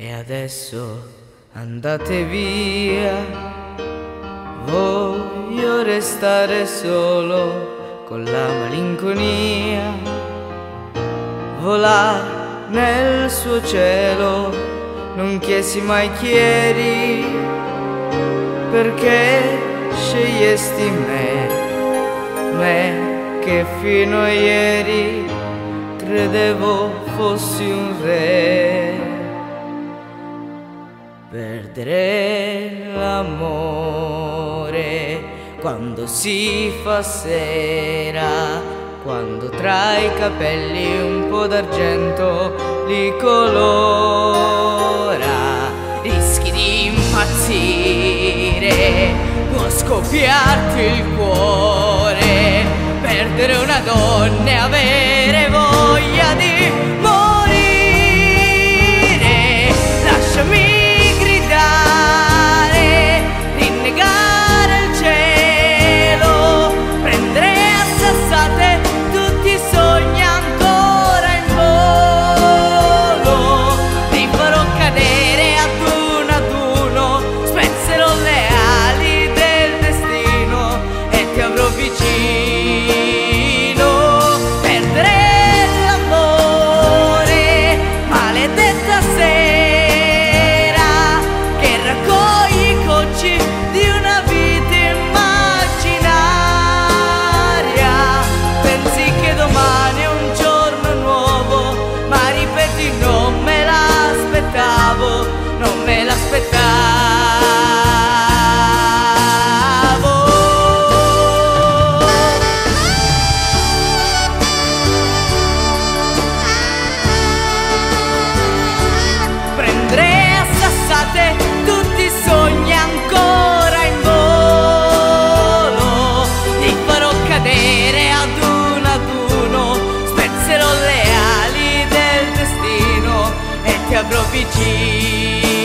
E adesso andate via, voglio restare solo con la malinconia, volare nel suo cielo, non chiesi mai chi eri, perché scegliesti me che fino a ieri credevo fossi un re. Perdere l'amore quando si fa sera, quando tra i capelli un po' d'argento li colora, rischi di impazzire, può scoppiarti il cuore, perdere una donna e avere voglia di morire. Lasciami non me l'aspettavo. Prendrei a sassate tutti i sogni ancora in volo, li farò cadere ad uno, spezzerò le ali del destino e ti avrò vicino.